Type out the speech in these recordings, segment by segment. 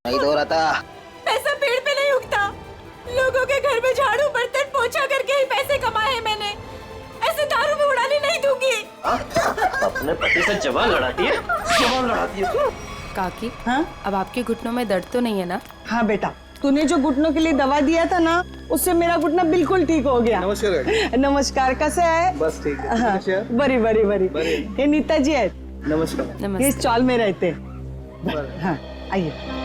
नहीं धो रहा था। पैसा पेड़ पे नहीं उगता। लोगों के घर में झाड़ू बर्तन पोछा करके ही पैसे कमाए हैं मैंने। ऐसे दारू में उड़ाने नहीं दूंगी। अपने पति से जवान लड़ाती है, जवान लड़ाती है तू। काकी, हाँ अब आपके घुटनों में दर्द तो नहीं है ना? हाँ बेटा, तूने जो घुटनों के लिए दवा दिया था ना, उससे मेरा घुटना बिल्कुल ठीक हो गया। नमस्कार। नमस्कार, कैसे है? बस ठीक है। हाँ, बड़ी बड़ी बड़ी। ये नीता जी है, नमस्कार। ये नमस्ते। इस चौल में रहते हैं। हाँ आइए।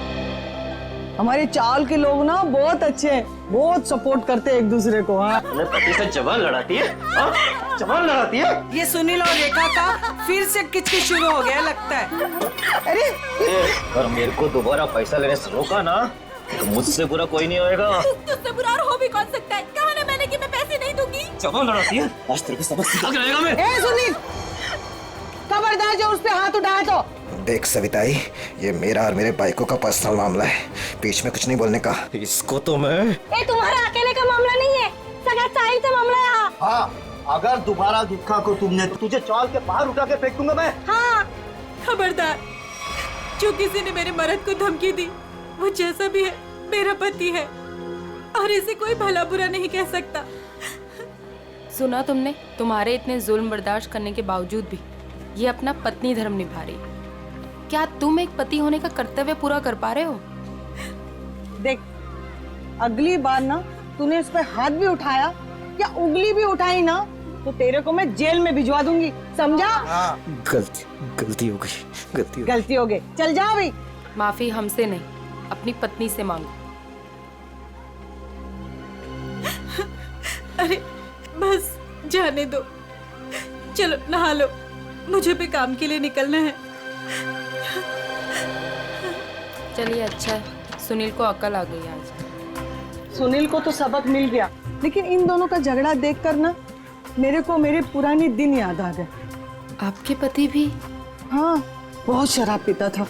हमारे चावल के लोग ना बहुत अच्छे हैं, बहुत सपोर्ट करते हैं एक दूसरे को। हाँ अपने पति से जवान लड़ाती है, जवान लड़ाती है। ये सुनील और रेखा का फिर से किचकिच शुरू हो गया लगता है। अरे और मेरे को दोबारा पैसा लेने से रोका ना तो मुझसे बुरा कोई नहीं होएगा। तुझसे बुरा और हो भी कौन सकता है? कहा ना मैंने कि मैं पैसे नहीं दूंगी। जवान लड़ाती है, आज तेरे को सबक सिखा के रहेगा मैं। ए सुनील, खबरदार जो उस पे हाथ उठाया तो। देख सविताई, ये मेरा और मेरे बाइकों का पर्सनल मामला है, बीच में कुछ नहीं बोलने का। इसको तो मैं ये तुम्हारा अकेले का मामला नहीं है, सगा साहिल से मामला है। हाँ, अगर दोबारा दिखा को तुमने तो तुझे चाल के बाहर उठा के फेंक दूंगा मैं। हाँ, खबरदार। जो किसी ने मेरे मर्द को धमकी दी, वो जैसा भी है मेरा पति है और इसे कोई भला बुरा नहीं कह सकता। सुना तुमने? तुम्हारे इतने जुल्म बर्दाश्त करने के बावजूद भी ये अपना पत्नी धर्म निभा रही। क्या तुम एक पति होने का कर्तव्य पूरा कर पा रहे हो? देख, अगली बार ना तूने इस पे हाथ भी उठाया या उंगली भी उठाई ना तो तेरे को मैं जेल में भिजवा दूंगी, समझा? गलती हो गई। गलती हो गई, चल जा अभी। माफी हमसे नहीं, अपनी पत्नी से मांगो। अरे बस जाने दो, चलो नहा लो, मुझे भी काम के लिए निकलना है। चलिए, अच्छा है, सुनील को अकल आ गई आज। सुनील को तो सबक मिल गया, लेकिन इन दोनों का झगड़ा देखकर ना मेरे को मेरे पुराने दिन याद आ गए। आपके पति भी? हाँ, बहुत शराब पीता था,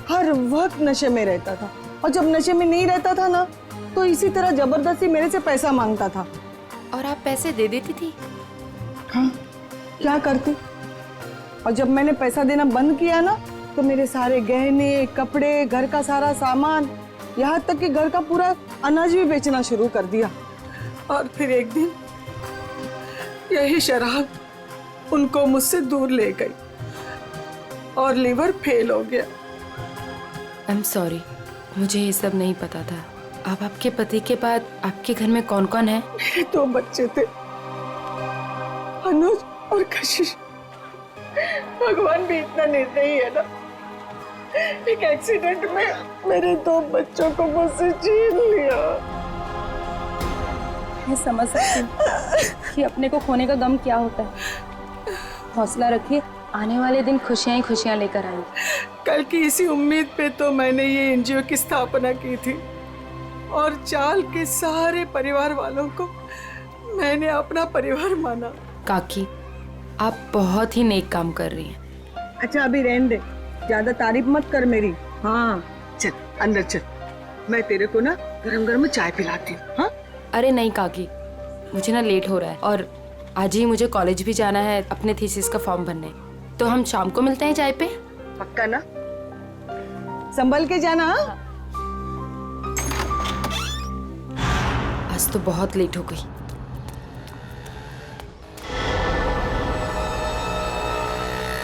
हर वक्त नशे में रहता था, और जब नशे में नहीं रहता था ना तो इसी तरह जबरदस्ती मेरे से पैसा मांगता था। और आप पैसे दे देती थी? हाँ, क्या करती? और जब मैंने पैसा देना बंद किया ना तो मेरे सारे गहने, कपड़े, घर का सारा सामान, यहाँ तक कि घर का पूरा अनाज भी बेचना शुरू कर दिया। और फिर एक दिन यही शराब उनको मुझसे दूर ले गई और लीवर फेल हो गया। आई एम सॉरी, मुझे ये सब नहीं पता था। अब आपके पति के बाद आपके घर में कौन कौन है? मेरे 2 बच्चे थे, अनुज और कशिश। भगवान भी इतना निर्दयी है ना, एक एक्सीडेंट में मेरे 2 बच्चों को मुझसे छीन लिया। मैं समझ सकती हूँ कि अपने को खोने का गम क्या होता है। हौसला रखिए, आने वाले दिन खुशियाँ ही खुशियाँ लेकर आएंगे। कल की इसी उम्मीद पे तो मैंने ये एनजीओ की स्थापना की थी और चाल के सारे परिवार वालों को मैंने अपना परिवार माना। काकी, आप बहुत ही नेक काम कर रही हैं। अच्छा अभी रहने दे, ज्यादा तारीफ मत कर मेरी। हाँ चल अंदर चल, मैं तेरे को ना गरम गरम चाय पिलाती हूँ। हाँ अरे नहीं काकी, मुझे ना लेट हो रहा है और आज ही मुझे कॉलेज भी जाना है अपने थीसिस का फॉर्म भरने। तो हम शाम को मिलते हैं चाय पे? पक्का ना? संभल के जाना। हाँ? आज तो बहुत लेट हो गई।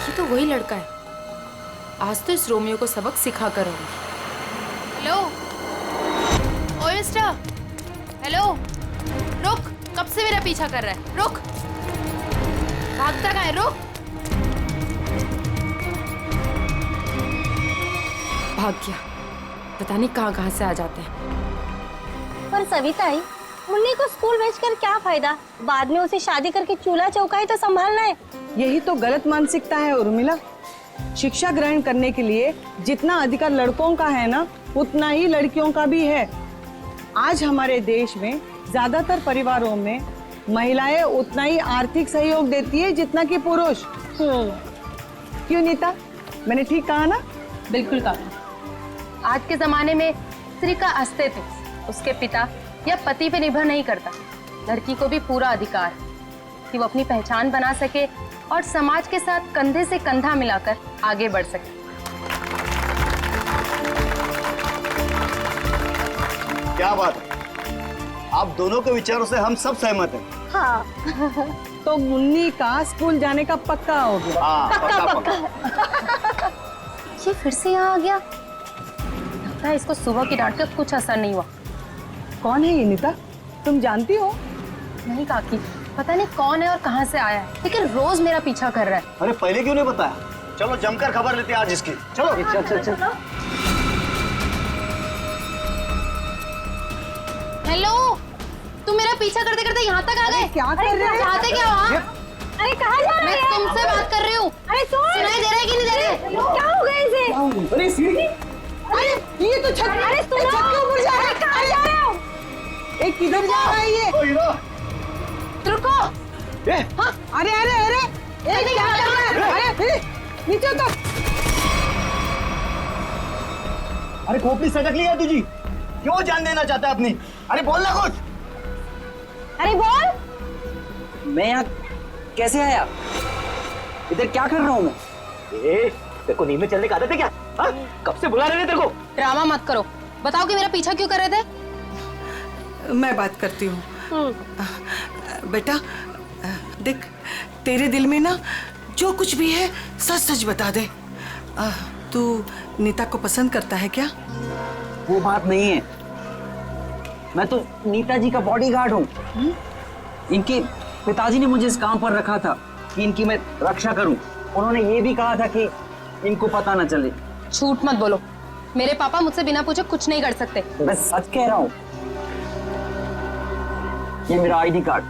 ये तो वही लड़का है, आज तो इस रोमियो को सबक सिखा कर आऊंगी। हेलो ओएस्टा, हेलो, रुक, कब से मेरा पीछा कर रहा है? रुक, भागता कहाँ है? रुक। भाग गया, पता नहीं कहाँ से आ जाते हैं। पर सविताई, मुन्नी को स्कूल भेजकर क्या फायदा? बाद में उसे शादी करके चूल्हा चौका ही तो संभालना है। यही तो गलत मानसिकता है उर्मिला। शिक्षा ग्रहण करने के लिए जितना अधिकार लड़कों का है ना, उतना ही लड़कियों का भी है। आज हमारे देश में ज्यादातर परिवारों में महिलाएं उतना ही आर्थिक सहयोग देती है जितना कि पुरुष। क्यों नीता, मैंने ठीक कहा ना? बिल्कुल कहा। आज के जमाने में स्त्री का अस्तित्व उसके पिता या पति पे निर्भर नहीं करता। लड़की को भी पूरा अधिकार कि वो अपनी पहचान बना सके और समाज के साथ कंधे से कंधा मिलाकर आगे बढ़ सके। क्या बात है, आप दोनों के विचारों से हम सब सहमत हैं। हाँ तो मुन्नी का स्कूल जाने का पक्का हो गया। हाँ, पक्का। ये फिर से यहाँ आ गया। लगता है इसको सुबह की डांट का कुछ असर नहीं हुआ। कौन है ये नीता, तुम जानती हो? नहीं काकी, पता नहीं कौन है और कहाँ से आया है, लेकिन रोज मेरा पीछा कर रहा है। अरे पहले क्यों नहीं बताया? चलो जमकर खबर लेते हैं आज इसकी। चलो चल चल चल। हेलो, तुम मेरा पीछा करते करते यहाँ तक आ गए। क्या कर रहे हो? चाहते क्या हो? अरे कहाँ जा रहे मैं तुमसे बात कर रही हूँ। अरे सुनाई दे रहा है कि नहीं दे रहा है? क्या हो गया इसे? अरे सीढ़ी, अरे ये तो छत, अरे सुनो, छत के ऊपर जा रहा है। कहाँ जा रहे हो? एक किधर जा रहा है ये? ओ हीरो, रुको। अरे अरे अरे ए, क्या कर रहा है? अरे नीचे उतर। अरे खोपड़ी सटक ली है तुझी, क्यों जान देना चाहता है अपनी? अरे बोल ना कुछ। अरे बोल। मैं यहाँ कैसे आया? इधर क्या कर रहा हूँ मैं? तेरे को नींद में चलने का आदत है क्या? हाँ? कब से बुला रहे हैं तेरे को? ड्रामा मत करो, बताओ कि मेरा पीछा क्यों कर रहे थे? मैं बात करती हूँ। बेटा देख, तेरे दिल में ना जो कुछ भी है सच सच बता दे। तू नीता को पसंद करता है क्या? वो बात नहीं है, मैं तो नीता जी का बॉडीगार्ड हूँ। इनके पिताजी ने मुझे इस काम पर रखा था कि इनकी मैं रक्षा करूं। उन्होंने ये भी कहा था कि इनको पता न चले। झूठ मत बोलो, मेरे पापा मुझसे बिना पूछे कुछ नहीं कर सकते। मैं सच कह रहा हूँ। ये मेरा आईडी कार्ड।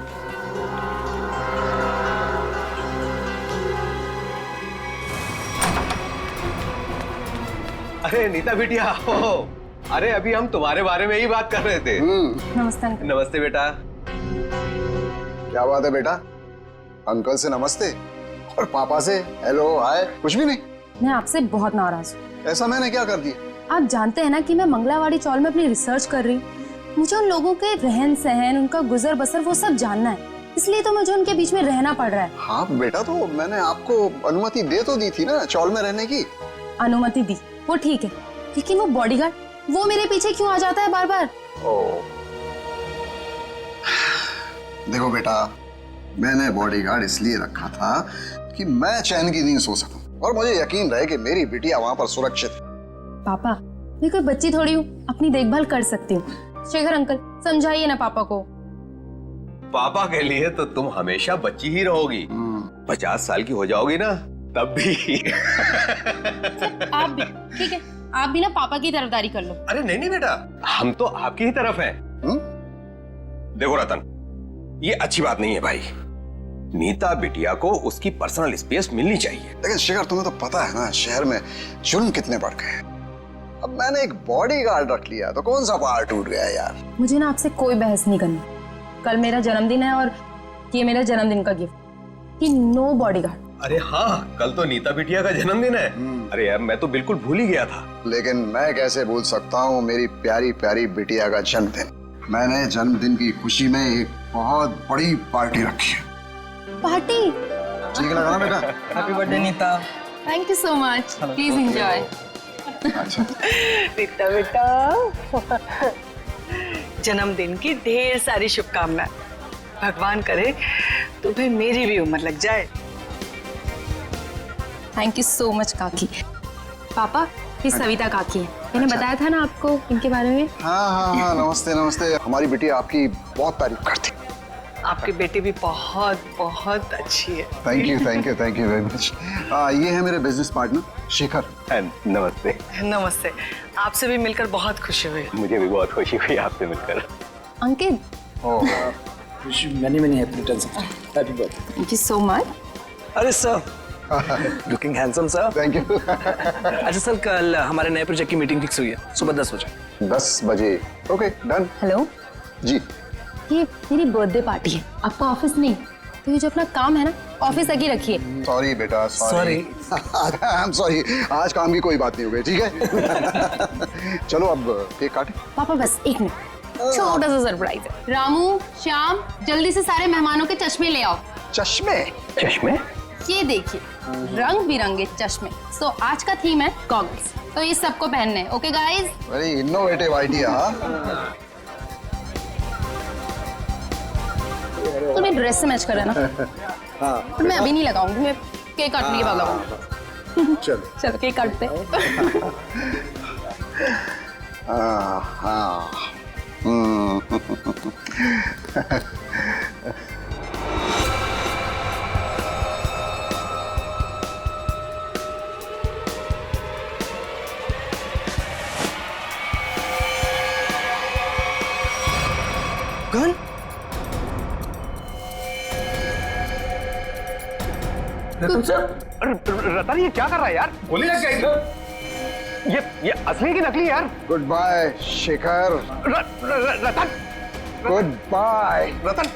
अरे नीता बिटिया, अरे अभी हम तुम्हारे बारे में ही बात कर रहे थे। नमस्ते अंकल। नमस्ते बेटा। क्या बात है बेटा, अंकल से नमस्ते और पापा से हेलो हाय कुछ भी नहीं? मैं आपसे बहुत नाराज हूँ। ऐसा मैंने क्या कर दिया? आप जानते हैं ना कि मैं मंगलावाड़ी चौल में अपनी रिसर्च कर रही हूँ। मुझे उन लोगों के रहन सहन, उनका गुजर बसर वो सब जानना है, इसलिए तो मुझे उनके बीच में रहना पड़ रहा है। हाँ बेटा, तो मैंने आपको अनुमति दे तो दी थी ना चौल में रहने की। अनुमति दी, वो ठीक है, लेकिन वो बॉडीगार्ड, वो मेरे पीछे क्यों आ जाता है बार बार? देखो बेटा, मैंने बॉडीगार्ड इसलिए रखा था कि मैं चैन की नींद सो सकूं और मुझे यकीन रहे कि मेरी बिटिया वहां पर सुरक्षित है। पापा, मैं कोई बच्ची थोड़ी हूँ, अपनी देखभाल कर सकती हूँ। शेखर अंकल, समझाइए ना पापा को। पापा के लिए तो तुम हमेशा बच्ची ही रहोगी। 50 साल की हो जाओगी ना तब भी। आप भी ठीक है, आप भी ना पापा की तरफदारी कर लो। अरे नहीं नहीं बेटा, हम तो आपकी ही तरफ हैं। देखो रतन, ये अच्छी बात नहीं है भाई। नीता बिटिया को उसकी पर्सनल स्पेस मिलनी चाहिए। लेकिन शेखर, तुम्हें तो पता है ना शहर में जुल्म कितने बढ़ गए। अब मैंने एक बॉडीगार्ड रख लिया तो कौन सा पहाड़ टूट गया यार। मुझे ना आपसे कोई बहस नहीं करनी। कल मेरा जन्मदिन है और ये मेरा जन्मदिन का गिफ्ट कि नो बॉडीगार्ड। अरे हाँ, कल तो नीता बिटिया का जन्मदिन है। अरे यार, मैं तो बिल्कुल भूल ही गया था। लेकिन मैं कैसे भूल सकता हूँ मेरी प्यारी प्यारी बिटिया का जन्मदिन। मैंने जन्मदिन की खुशी में एक बहुत बड़ी पार्टी रखी है। पार्टी? ठीक लगा ना बेटा? Happy birthday Neeta. Thank you so much, please enjoy. Neeta बेटा, जन्मदिन की ढेर सारी शुभकामनाएं। भगवान करे तुम्हें मेरी भी उम्र लग जाए। थैंक यू सो मच काकी। पापा, ये सविता काकी है, मैंने बताया था ना आपको इनके बारे में। हाँ, नमस्ते नमस्ते। हमारी बिटिया आपकी बहुत तारीफ करती। आपकी बेटी भी बहुत बहुत अच्छी है। Thank you very much. ये है मेरे बिजनेस पार्टनर शेखर। नमस्ते। नमस्ते, आपसे भी मिलकर बहुत खुशी हुई। मुझे भी बहुत खुशी हुई आपसे मिलकर। Ankit, many happy returns of happy birthday. Thank you so much. अरे sir, looking handsome sir. Thank you. अच्छा सर, कल हमारे नए प्रोजेक्ट की मीटिंग फिक्स हुई है सुबह 10 बजे। 10 बजे? Okay done. हेलो जी, ये मेरी बर्थडे पार्टी है, आपका ऑफिस नहीं। तो ये जो अपना काम है ना, ऑफिस तक ही रखिए। सॉरी बेटा, सॉरी। आई एम सॉरी, आज काम की कोई बात नहीं हो गई, ठीक है? चलो अब केक काटे। पापा बस एक मिनट, छोटा सा सरप्राइज है। रामू, श्याम, जल्दी से सारे मेहमानों के चश्मे ले आओ। चश्मे? चश्मे? ये देखिए, रंग बिरंगे चश्मे। सो आज का थीम है गॉगल्स, तो ये सबको पहनने हैं। Okay guys? Very innovative idea. तो मेरी ड्रेस से मैच कर रहा है ना। हाँ पर मैं अभी नहीं लगाऊंगी, मैं केक काटने के बाद लगाऊंगी। चलो चलो केक काटते हैं। हाँ गन? रतन सर, रतन ये क्या कर रहा है यार? गोली लग जाएगी। ये असली की नकली यार? Good bye Shekhar. Ratan, good bye Ratan.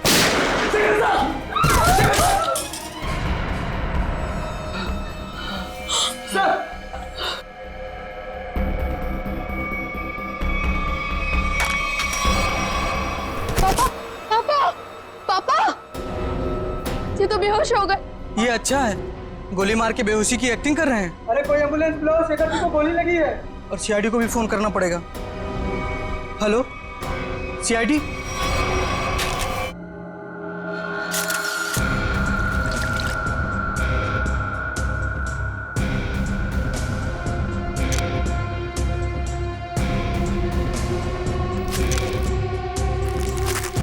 पापा पापा पापा, ये तो बेहोश हो गए। ये अच्छा है, गोली मार के बेहोशी की एक्टिंग कर रहे हैं। अरे कोई एम्बुलेंस बुलाओ, शेखर जी को गोली लगी है। और सीआईडी को भी फोन करना पड़ेगा। Hello CID.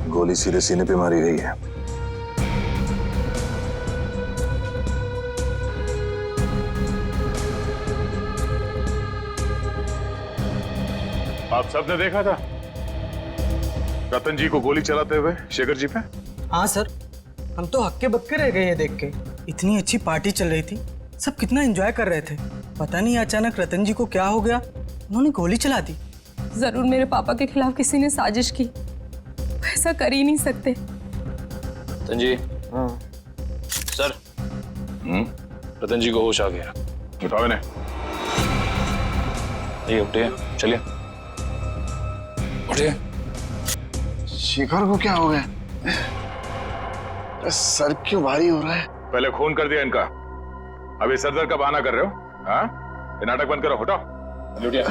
गोली सीधे सीने पे मारी गई है। आप सबने देखा था रतन जी को गोली चलाते हुए शेखर जी पे? हाँ सर, हम तो हक्के बक्के रह गए ये देख के। इतनी अच्छी पार्टी चल रही थी, सब कितना एंजॉय कर रहे थे। पता नहीं अचानक रतन जी को क्या हो गया, उन्होंने गोली चला दी। जरूर मेरे पापा के खिलाफ किसी ने साजिश की, ऐसा कर ही नहीं सकते। रतन जी। सर। रतन जी को होश आ गया। उठाओ इन्हें। ये उठिए, चलिए उठिए। शेखर को क्या हो गया? सर क्यों भारी हो रहा है? पहले खून कर दिया इनका, अभी सर दर्द का बहाना कर रहे हो? हाँ, ये नाटक बंद करो, उठाओ। उठिए।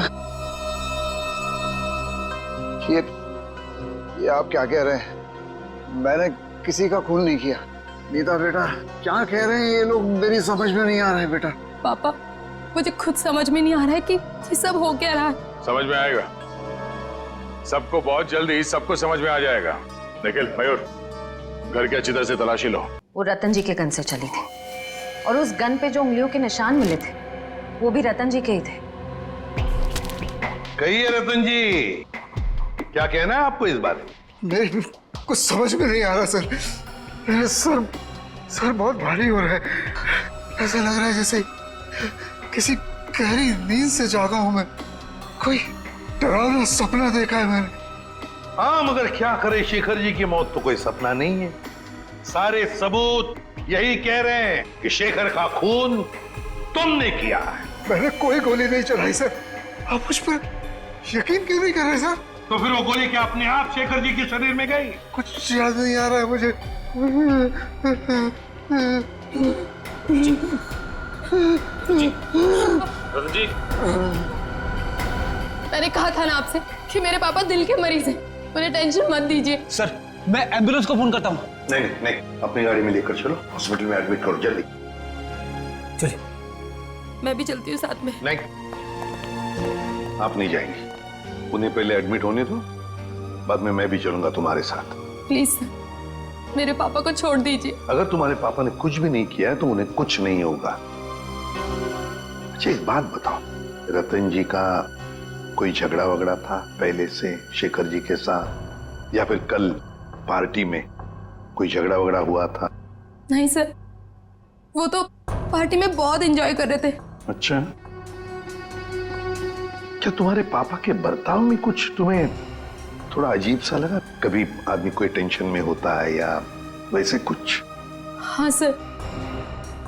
ये आप क्या कह रहे हैं? मैंने किसी का खून नहीं किया। नीता बेटा क्या कह रहे हैं ये लोग, मेरी समझ में नहीं आ रहा है बेटा। पापा मुझे खुद समझ में नहीं आ रहा है कि ये सब हो क्या रहा है। समझ में आएगा, सबको बहुत जल्दी सबको समझ में आ जाएगा। निखिल, मयूर, घर की अच्छी तरह से तलाशी लो। वो रतन जी के गन से चली थी और उस गन पे जो उंगलियों के निशान मिले थे वो भी रतन जी के ही थे। कहिए रतन जी, क्या कहना है आपको इस बारे में? मेरे कुछ समझ में नहीं आ रहा सर। मेरा सर बहुत भारी हो रहा है। ऐसा लग रहा है जैसे किसी गहरी नींद से जागा हूं मैं। कोई डरावना सपना देखा है मैंने। हाँ, मगर क्या करे, शेखर जी की मौत तो कोई सपना नहीं है। सारे सबूत यही कह रहे हैं कि शेखर का खून तुमने किया है। मैंने कोई गोली नहीं चलाई सर। आप मुझ पर यकीन क्यों नहीं कर रहे सर? तो फिर वो गोली क्या अपने आप शेखर जी के शरीर में गई? कुछ याद नहीं आ रहा है मुझे। रतन जी। मैंने कहा था ना आपसे कि मेरे पापा दिल के मरीज हैं, उन्हें टेंशन मत दीजिए। सर मैं एम्बुलेंस को फोन करता हूँ। नहीं, अपनी गाड़ी में लेकर चलो, हॉस्पिटल में एडमिट करो जल्दी। चलिए। मैं भी चलती हूँ साथ में। नहीं, आप नहीं जाएंगी। उन्हें पहले एडमिट होने दो, बाद में मैं भी चलूंगा तुम्हारे साथ। प्लीज सर, मेरे पापा को छोड़ दीजिए। अगर तुम्हारे पापा ने कुछ भी नहीं किया है तो उन्हें कुछ नहीं होगा। अच्छा एक बात बताओ, रतन जी का कोई झगड़ा वगड़ा था पहले से शेखर जी के साथ, या फिर कल पार्टी में कोई झगड़ा वगड़ा हुआ था? नहीं सर, वो तो पार्टी में बहुत एंजॉय कर रहे थे। अच्छा, क्या तुम्हारे पापा के बर्ताव में कुछ तुम्हें थोड़ा अजीब सा लगा? कभी आदमी कोई टेंशन में होता है या वैसे कुछ? हाँ सर,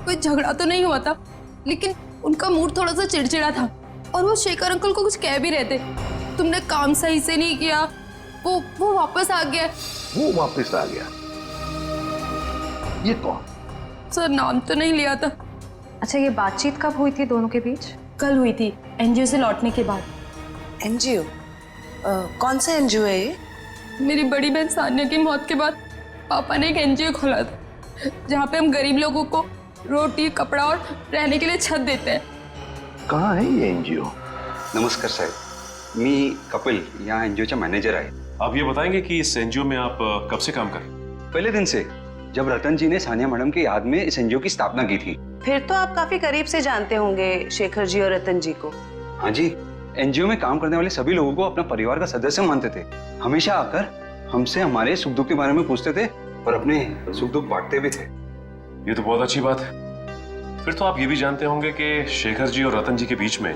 कोई झगड़ा तो नहीं हुआ था, लेकिन उनका मूड थोड़ा सा चिड़चिड़ा था और वो शेखर अंकल को कुछ कह भी रहे थे। तुमने काम सही से नहीं किया, वो वापस आ गया। वो वापस आ गया? ये कौन? सर नाम तो नहीं लिया था। अच्छा, ये बातचीत कब हुई थी दोनों के बीच? कल हुई थी, एनजीओ से लौटने के बाद। एनजीओ? कौन सा एनजीओ है ये? मेरी बड़ी बहन सान्या की मौत के बाद पापा ने एक एनजीओ खोला था जहाँ पे हम गरीब लोगों को रोटी, कपड़ा और रहने के लिए छत देते हैं। कहाँ है ये एनजीओ? नमस्कार साहेब, मी कपिल, यहाँ एनजीओ मॅनेजर आहे। आप ये बताएंगे कि इस एनजीओ में आप कब से काम कर रहे हैं? पहले दिन से, जब रतन जी ने सानिया मैडम की याद में इस एनजीओ की स्थापना की थी। फिर तो आप काफी करीब से जानते होंगे शेखर जी और रतन जी को। हाँ जी, एनजीओ में काम करने वाले सभी लोगों को अपना परिवार का सदस्य मानते थे। हमेशा आकर हमसे हमारे सुख दुख के बारे में पूछते थे और अपने सुख दुख बांटते भी थे। ये तो बहुत अच्छी बात है। फिर तो आप ये भी जानते होंगे कि शेखर जी और रतन जी के बीच में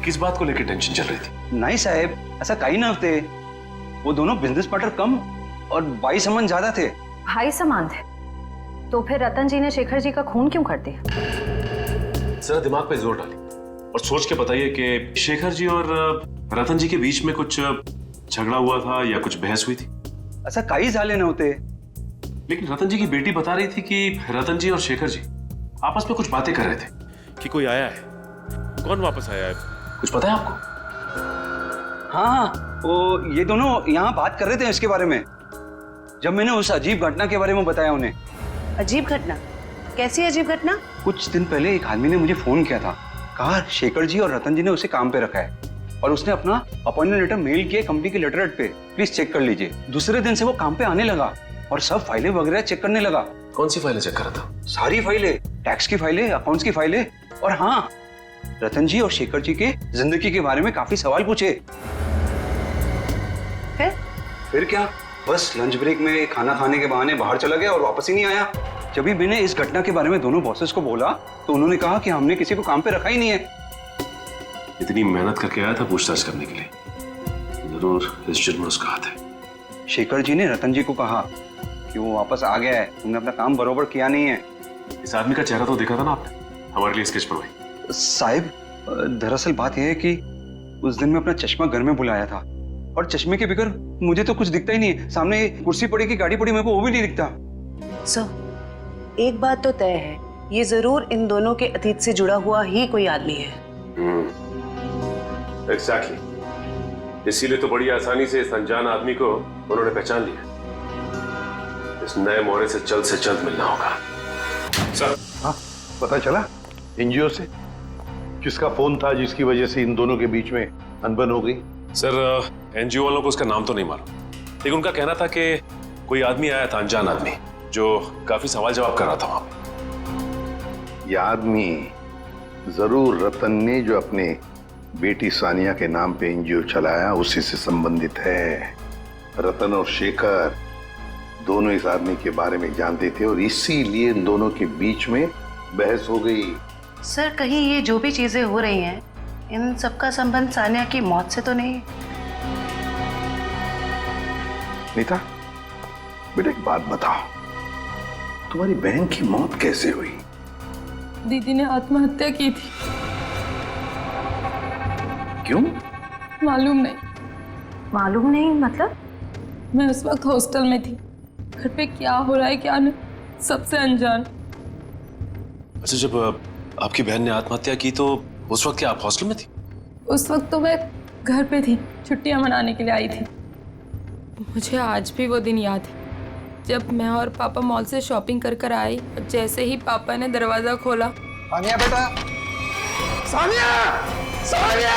किस बात को लेकर टेंशन चल रही थी? नहीं साहब, ऐसा कहीं ना थे। वो दोनों बिजनेस पार्टनर कम और भाई संबंध ज्यादा थे। भाई समान थे तो फिर रतन जी ने शेखर जी का खून क्यों कर दिया? जरा दिमाग पे जोर डालिए और सोच के बताइए कि शेखर जी और रतन जी के बीच में कुछ झगड़ा हुआ था या कुछ बहस हुई थी? ऐसा कई साले न होते। लेकिन रतन जी की बेटी बता रही थी कि रतन जी और शेखर जी आपस में कुछ बातें कर रहे थे कि कोई आया है। कौन वापस आया है, कुछ पता है आपको? हाँ, वो ये दोनों यहाँ बात कर रहे थे इसके बारे में, जब मैंने उस अजीब घटना के बारे में बताया उन्हें। अजीब घटना? कैसी अजीब घटना? कुछ दिन पहले एक आदमी ने मुझे फोन किया था, कहा शेखर जी और रतन जी ने उसे काम पे रखा है और उसने अपना अपॉइंटमेंट लेटर मेल किया कंपनी के लेटरहेड पे, प्लीज चेक कर लीजिए। दूसरे दिन से वो काम पे आने लगा और सब फाइलें वगैरह चेक करने लगा। कौन सी फाइलें चेक कर रहा था? सारी फाइलें, टैक्स की फाइलें, अकाउंट्स की फाइलें, और हाँ, रतन जी और शेखर जी के जिंदगी के बारे में काफी सवाल पूछे। फिर क्या, बस लंच ब्रेक में खाना खाने के बहाने बाहर चला गया और वापस ही नहीं आया। जब भी मैंने इस घटना के बारे में दोनों बॉसेस को बोला तो उन्होंने कहा कि हमने किसी को काम पे रखा ही नहीं है। इतनी मेहनत करके आया था पूछताछ करने के लिए, जरूर इस जुर्म में उसका हाथ है। शेखर जी ने रतन जी को कहा कि वो वापस आ गया है, तुमने अपना काम बरोबर किया नहीं है। इस आदमी का चेहरा तो देखा था ना आपने, हमारे लिए स्केच करवाई। साहिब, दरअसल बात यह है कि उस दिन मैं अपना चश्मा घर में भुलाया था और चश्मे के बगैर मुझे तो कुछ दिखता ही नहीं है। सामने कुर्सी पड़ी कि गाड़ी पड़ी, मेरे को वो भी नहीं दिखता। एक बात तो तय है, ये जरूर इन दोनों के अतीत से जुड़ा हुआ ही कोई आदमी है। एग्जैक्टली, इसीलिए तो बड़ी आसानी से इस अनजान आदमी को उन्होंने पहचान लिया। इस नए मोहरे से जल्द मिलना होगा। सर, हाँ, पता चला एनजीओ से किसका फोन था जिसकी वजह से इन दोनों के बीच में अनबन हो गई? सर, एनजीओ वालों को उसका नाम तो नहीं मालूम, लेकिन उनका कहना था कि कोई आदमी आया था, अनजान आदमी, जो काफी सवाल जवाब कर रहा था वहां पे। यह आदमी जरूर रतन ने जो अपने बेटी सानिया के नाम पे एनजीओ चलाया उसी से संबंधित है। रतन और शेखर दोनों इस आदमी के बारे में जानते थे और इसीलिए इन दोनों के बीच में बहस हो गई। सर, कहीं ये जो भी चीजें हो रही हैं, इन सबका संबंध सानिया की मौत से तो नहीं? नीता, बेटा एक बात बताओ, तुम्हारी बहन की मौत कैसे हुई? दीदी ने आत्महत्या की थी। क्यों? मालूम नहीं। मालूम नहीं मतलब? मैं उस वक्त हॉस्टल में थी, घर पे क्या हो रहा है क्या नहीं, सबसे अनजान। अच्छा, जब आपकी बहन ने आत्महत्या की तो उस वक्त क्या आप हॉस्टल में थी? उस वक्त तो मैं घर पे थी, छुट्टियां मनाने के लिए आई थी। मुझे आज भी वो दिन याद है जब मैं और पापा मॉल से शॉपिंग कर आई और जैसे ही पापा ने दरवाजा खोला। सानिया बेटा, सानिया, सानिया!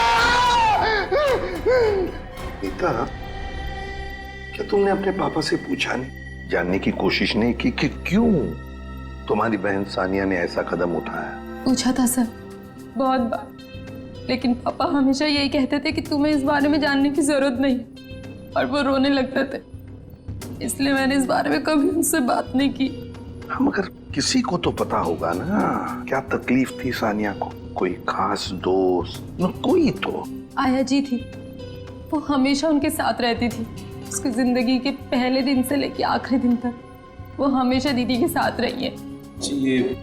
नीता, क्या तुमने अपने पापा से पूछा नहीं, जानने की कोशिश नहीं की कि क्यों तुम्हारी बहन सानिया ने ऐसा कदम उठाया? पूछा था सर, बहुत बार, लेकिन पापा हमेशा यही कहते थे कि तुम्हें इस बारे में जानने की जरूरत नहीं, और वो रोने लगते थे। इसलिए मैंने इस बारे में कभी उनसे बात नहीं की। हम मगर किसी को तो पता होगा ना क्या तकलीफ थी सानिया को, कोई खास दोस्त न कोई तो। आया जी थी, वो हमेशा उनके साथ रहती थी, उसकी जिंदगी के पहले दिन से लेके आखिरी दिन तक वो हमेशा दीदी के साथ रही है। जी, ये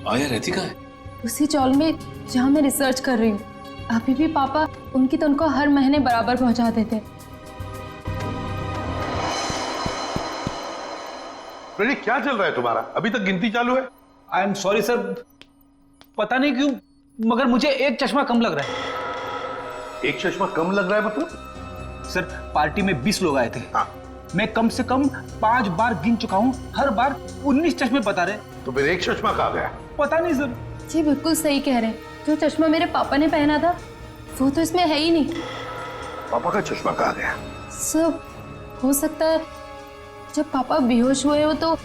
आया रहती कहाँ है? उसी चौल में जहाँ मैं रिसर्च कर रही हूँ। अभी भी पापा उनकी तनख्वाह हर महीने बराबर पहुँचाते थे। क्या चल रहा है तुम्हारा? अभी तक गिनती चालू है? आई एम सॉरी सर, पता नहीं क्यों मगर मुझे एक चश्मा कम लग रहा है। एक चश्मा कम लग रहा है मतलब? सर, पार्टी में 20 लोग आए थे। हाँ। मैं कम से कम 5 बार गिन चुका हूँ, हर बार 19 चश्मे बता रहे। तो फिर एक चश्मा कहाँ गया? पता नहीं सर। जी बिल्कुल सही कह रहे हैं, जो चश्मा मेरे पापा ने पहना था वो तो इसमें है ही नहीं। पापा का चश्मा कहाँ गया? सब हो सकता है जब पापा बेहोश हुए हो तो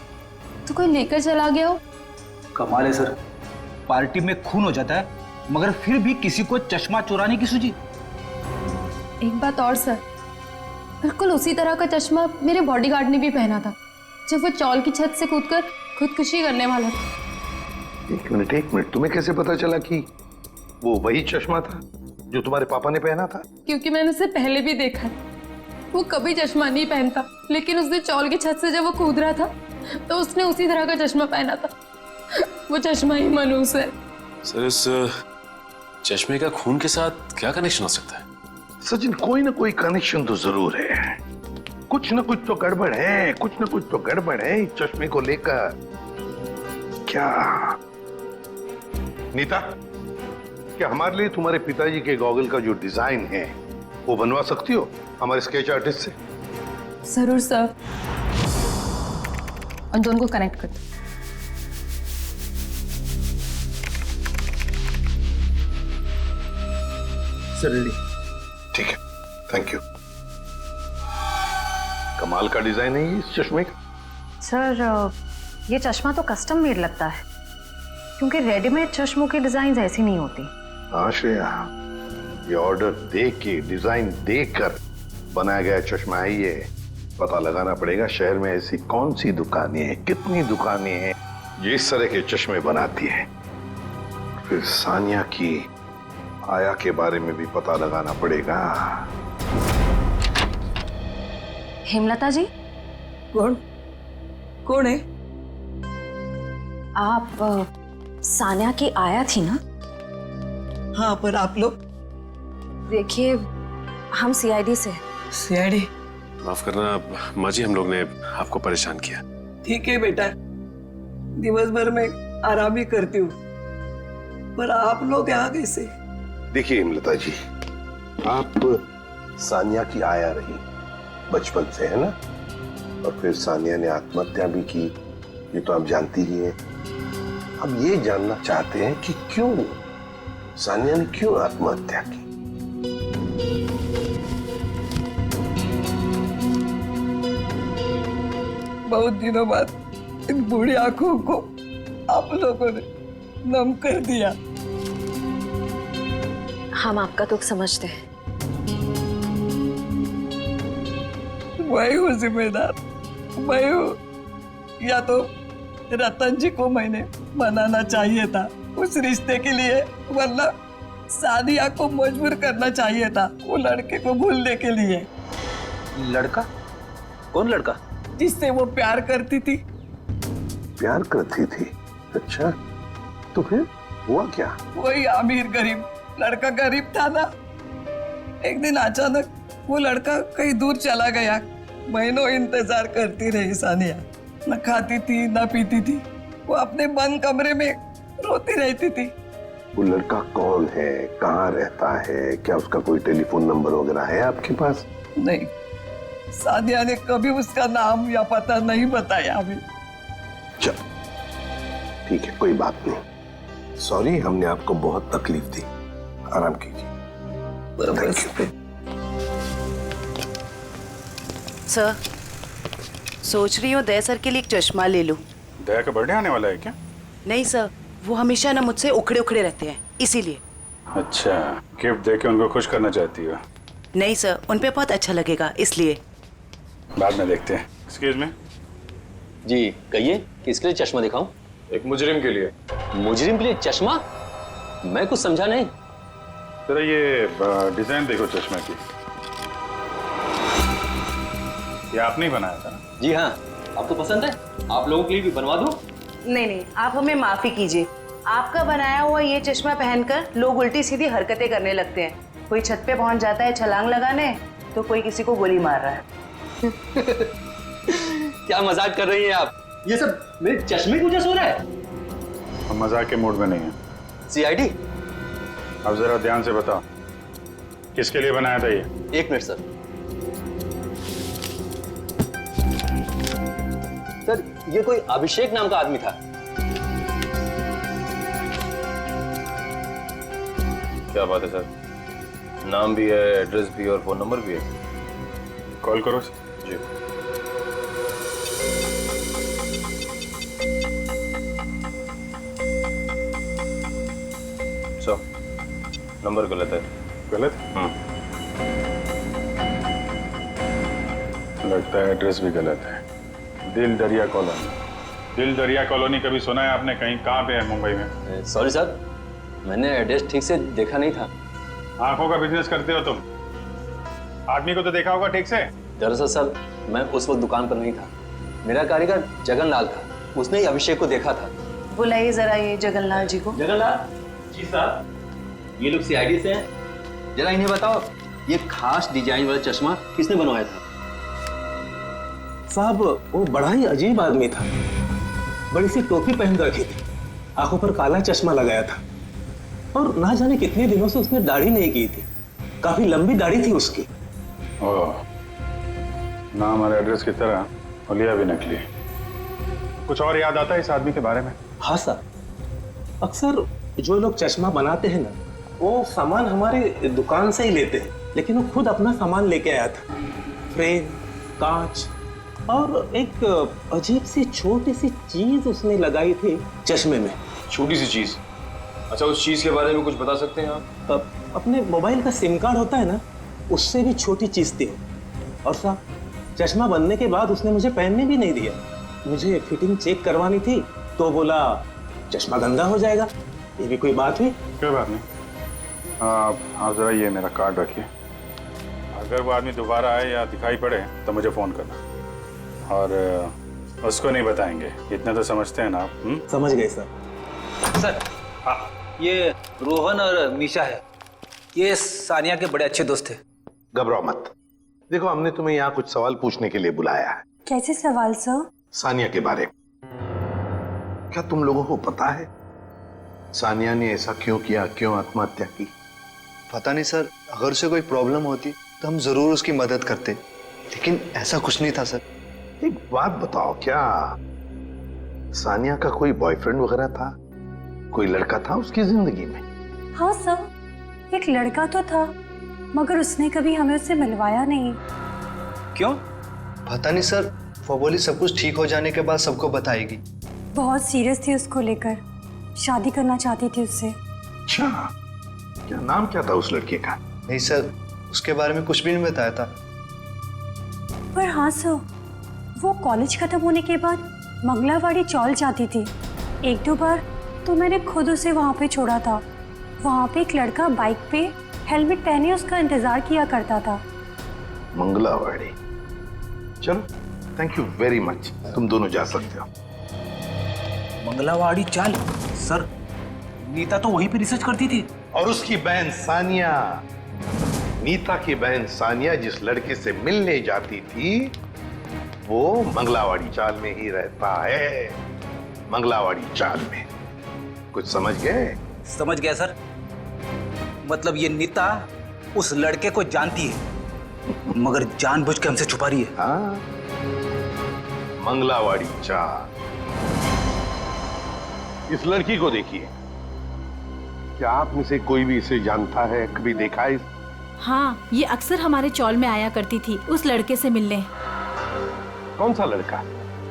कोई लेकर चला गया हो। कमाल है सर, पार्टी में खून हो जाता है मगर फिर भी किसी को चश्मा चुराने की सूझी। एक बात और सर, बिल्कुल उसी तरह का चश्मा मेरे बॉडीगार्ड ने भी पहना था जब वो चौल की छत से कूदकर खुदकुशी करने वाला था। एक मिनट, तुम्हें कैसे पता चला कि वो वही चश्मा था जो तुम्हारे पापा ने पहना था? क्योंकि मैंने उसे पहले भी देखा है, वो कभी चश्मा नहीं पहनता, लेकिन उस दिन चौल की छत से जब वो कूद रहा था तो उसने उसी तरह का चश्मा पहना था। वो चश्मा ही मनूस है। सर इस चश्मे का खून के साथ क्या कनेक्शन हो सकता है? सचिन, कोई ना कोई कनेक्शन तो जरूर है। कुछ ना कुछ तो गड़बड़ है, कुछ ना कुछ तो गड़बड़ है इस चश्मे को लेकर। क्या नीता, क्या हमारे लिए तुम्हारे पिताजी के गॉगल का जो डिजाइन है वो बनवा सकती हो हमारे स्केच आर्टिस्ट से? जरूर सर। उन दोनों को कनेक्ट कर दो। ठीक है, थैंक यू। कमाल का डिजाइन है ये इस चश्मे का। सर ये चश्मा तो कस्टम मेड लगता है, क्योंकि रेडीमेड चश्मों की डिजाइन ऐसी नहीं होती। हाँ श्रेया, ये ऑर्डर दे के डिजाइन देकर बनाया गया चश्मा है ये। पता लगाना पड़ेगा शहर में ऐसी कौन सी दुकानें हैं, कितनी दुकानें हैं जो इस तरह के चश्मे बनाती हैं। फिर सानिया की आया के बारे में भी पता लगाना पड़ेगा। हेमलता जी। कौन है? आप सानिया की आया थी ना? हाँ, पर आप लोग? देखिए, हम सीआईडी से। सीआईडी? माफ करना माँ जी, हम लोग ने आपको परेशान किया। ठीक है बेटा, दिवस भर में आराम ही करती हूँ, पर आप लोग यहाँ कैसे? देखिए हेमलता जी, आप सानिया की आया रही बचपन से, है ना? और फिर सानिया ने आत्महत्या भी की, ये तो आप जानती ही हैं। अब ये जानना चाहते हैं कि क्यों सानिया ने क्यों आत्महत्या की। बहुत दिनों बाद इन बूढ़ी आंखों को आप लोगों ने नम कर दिया। हम आपका दुख समझते हैं। मैं हूँ जिम्मेदार, मैं हूँ। या तो रतन जी को मैंने मनाना चाहिए था उस रिश्ते के लिए, वरना सानिया को मजबूर करना चाहिए था वो लड़के को भूलने के लिए। लड़का? कौन लड़का? जिससे वो प्यार करती थी। प्यार करती थी? अच्छा, तो फिर हुआ क्या? वही अमीर गरीब लड़का गरीब था ना। एक दिन अचानक वो लड़का कहीं दूर चला गया। महीनों इंतजार करती रही सानिया, न खाती थी न पीती थी, वो अपने बंद कमरे में रोती रहती थी। वो लड़का कौन है, कहाँ रहता है, क्या उसका कोई टेलीफोन नंबर वगैरह है आपके पास? नहीं, सानिया ने कभी उसका नाम या पता नहीं बताया हमें। चल ठीक है, कोई बात नहीं। सॉरी, हमने आपको बहुत तकलीफ दी। आराम कीजिए। सर, सोच रही हूँ दया सर के लिए एक चश्मा ले लूँ। दया का बर्थडे आने वाला है क्या? नहीं सर, वो हमेशा ना मुझसे उखड़े उखड़े रहते हैं, इसीलिए। अच्छा, गिफ्ट देके उनको खुश करना चाहती हो? नहीं सर, उन पे बहुत अच्छा लगेगा, इसलिए। बाद में देखते हैं। एक्सक्यूज मी जी, कहिए किसके लिए चश्मा दिखाऊं? एक मुजरिम के लिए। मुजरिम के लिए चश्मा? मैं कुछ समझा नहीं। जरा ये डिजाइन देखो चश्मे की। ये आपने ही बनाया था ना? जी हाँ। आपको पसंद है? आप लोगों के लिए भी बनवा दूं? नहीं नहीं, आप हमें माफी कीजिए। आपका बनाया हुआ ये चश्मा पहनकर लोग उल्टी सीधी हरकतें करने लगते हैं। कोई छत पे पहुंच जाता है छलांग लगाने, तो कोई किसी को गोली मार रहा है। क्या मजाक कर रही हैं आप? ये सब मेरे चश्मे की वजह से हो रहा है? हम मजाक के मूड में नहीं है। सीआईडी, अब जरा ध्यान से बताओ, किसके लिए बनाया था ये? एक मिनट सर। सर ये कोई अभिषेक नाम का आदमी था। क्या बात है सर, नाम भी है, एड्रेस भी और फोन नंबर भी है। कॉल करो जी। सर नंबर गलत है। गलत? लगता है एड्रेस भी गलत है। दिल दरिया कॉलोनी। दिल दरिया कॉलोनी कभी सुना है आपने? कहीं कहाँ पे है मुंबई में? सॉरी सर, मैंने एड्रेस ठीक से देखा नहीं था। आंखों का बिजनेस करते हो तुम? आदमी को तो देखा होगा ठीक से। दरअसल सर मैं उस वक्त दुकान पर नहीं था, मेरा कारीगर जगनलाल था, उसने ही अभिषेक को देखा था। बुलाइए जरा ये जगनलाल जी को। जगनलाल जी साहब, ये लोग सीआईडी से हैं, जरा इन्हें बताओ ये खास डिजाइन वाला चश्मा किसने बनवाया था? साहब वो बड़ा ही अजीब आदमी था, बड़ी सी टोपी पहन रखी थी, आंखों पर काला चश्मा लगाया था और ना जाने कितने दिनों से उसने दाढ़ी नहीं की थी, काफी लंबी दाढ़ी थी उसकी। ओह, नाम और एड्रेस की तरह हुलिया भी नकली। कुछ और याद आता है इस आदमी के बारे में? हाँ सर, अक्सर जो लोग चश्मा बनाते हैं ना, वो सामान हमारे दुकान से ही लेते हैं, लेकिन वो खुद अपना सामान लेके आया था। फ्रेम, कांच और एक अजीब सी छोटी सी चीज उसने लगाई थी चश्मे में। छोटी सी चीज? अच्छा, उस चीज के बारे में कुछ बता सकते हैं आप? अपने मोबाइल का सिम कार्ड होता है ना, उससे भी छोटी चीज थी। और साहब चश्मा बनने के बाद उसने मुझे पहनने भी नहीं दिया। मुझे फिटिंग चेक करवानी थी तो बोला चश्मा गंदा हो जाएगा। ये भी कोई बात हुई? कोई बात नहीं, आप जरा ये मेरा कार्ड रखिए। अगर वो आदमी दोबारा आए या दिखाई पड़े तो मुझे फोन करना, और उसको नहीं बताएंगे, इतना तो समझते हैं ना आप? समझ गए सर। सर हाँ, ये रोहन और मीशा है, ये सानिया के बड़े अच्छे दोस्त थे। घबराओ मत, देखो हमने तुम्हें यहाँ कुछ सवाल पूछने के लिए बुलाया है। कैसे सवाल सर? सानिया के बारे में। क्या तुम लोगों को पता है सानिया ने ऐसा क्यों किया, क्यों आत्महत्या की? पता नहीं सर, अगर उसे कोई प्रॉब्लम होती तो हम जरूर उसकी मदद करते, लेकिन ऐसा कुछ नहीं था सर। एक बात बताओ, क्या सानिया का कोई बॉयफ्रेंड वगैरह था? कोई लड़का था उसकी जिंदगी में? हाँ सर, एक लड़का तो था, मगर उसने कभी हमें उससे मिलवाया नहीं। क्यों? पता नहीं सर, वो बोली सब कुछ ठीक हो जाने के बाद सबको बताएगी। बहुत सीरियस थी उसको लेकर, शादी करना चाहती थी उससे। अच्छा, क्या नाम क्या था उस लड़के का? नहीं सर, उसके बारे में कुछ भी नहीं बताया था। पर हाँ सर, वो कॉलेज खत्म होने के बाद मंगलावाड़ी चौल जाती थी। एक दो बार तो मैंने खुद उसे वहाँ पे छोड़ा था। वहाँ पे एक लड़का बाइक पे हेलमेट पहने उसका इंतजार किया करता था। मंगलावाड़ी, चलो थैंक यू वेरी मच, तुम दोनों जा सकते हो। मंगलावाड़ी चाल? सर नीता तो वहीं पे रिसर्च करती थी। और उसकी बहन सानिया, नीता की बहन सानिया जिस लड़के से मिलने जाती थी वो मंगलावाड़ी चाल में ही रहता है। मंगलावाड़ी चाल में, कुछ समझ गए? समझ गया सर, मतलब ये नीता उस लड़के को जानती है मगर जानबूझ के हमसे छुपा रही है। हाँ, मंगलावाड़ी चाल। इस लड़की को देखिए, क्या आप में से कोई भी इसे जानता है, कभी देखा है? हाँ, ये अक्सर हमारे चौल में आया करती थी उस लड़के से मिलने। कौन सा लड़का?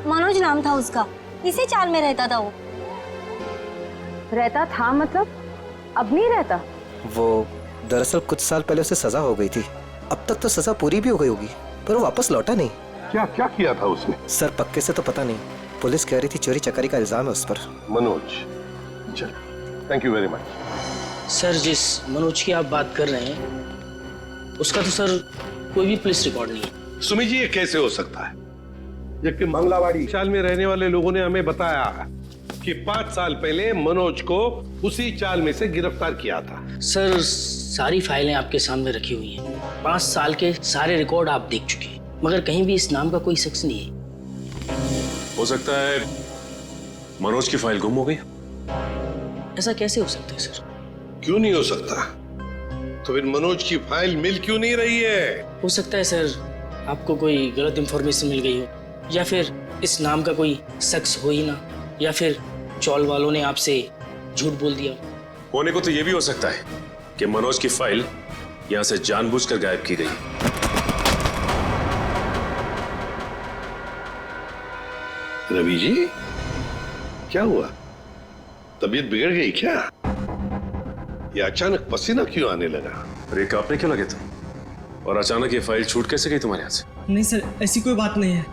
मनोज नाम था उसका, इसी चाल में रहता था वो। रहता था मतलब अब नहीं रहता? वो दरअसल कुछ साल पहले उसे सजा हो गई थी, अब तक तो सजा पूरी भी हो गई होगी, पर वो वापस लौटा नहीं। क्या क्या किया था उसने? सर पक्के से तो पता नहीं, पुलिस कह रही थी चोरी चकारी का इल्जाम है उस पर। मनोज, चल, thank you very much. Sir जिस मनोज की आप बात कर रहे हैं उसका तो सर कोई भी पुलिस रिकॉर्ड नहीं है। सुमी जी, ये कैसे हो सकता है जबकि मंगलावाड़ी चाल में रहने वाले लोगों ने हमें बताया कि 5 साल पहले मनोज को उसी चाल में से गिरफ्तार किया था। सर सारी फाइलें आपके सामने रखी हुई हैं, 5 साल के सारे रिकॉर्ड आप देख चुके हैं, मगर कहीं भी इस नाम का कोई शख्स नहीं है। हो सकता है मनोज की फाइल गुम हो गई। ऐसा कैसे हो सकता है सर? क्यों नहीं हो सकता? तो फिर मनोज की फाइल मिल क्यों नहीं रही है? हो सकता है सर आपको कोई गलत इंफॉर्मेशन मिल गई हो, या फिर इस नाम का कोई शख्स हो ही ना, या फिर चौल वालों ने आपसे झूठ बोल दिया। होने को तो ये भी हो सकता है कि मनोज की फाइल यहां से जानबूझकर गायब की गई। रवि जी, क्या हुआ? तबीयत बिगड़ गई क्या? ये अचानक पसीना क्यों आने लगा? अरे कांपने क्यों लगे तुम? और अचानक ये फाइल छूट कैसे गई तुम्हारे हाथ से? नहीं सर, ऐसी कोई बात नहीं है।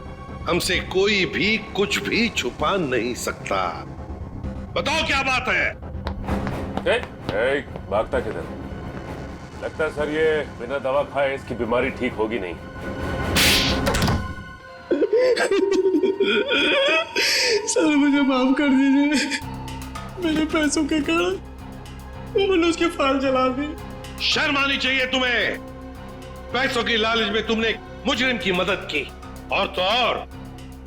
हमसे कोई भी कुछ भी छुपा नहीं सकता। बताओ क्या बात है? भागता किधर? लगता है सर ये बिना दवा खाए इसकी बीमारी ठीक होगी नहीं। सर मुझे माफ कर दीजिए, मेरे पैसों के कारण मैंने उसकी फाइल जला दी। शर्म आनी चाहिए तुम्हें। पैसों की लालच में तुमने मुजरिम की मदद की, और तो और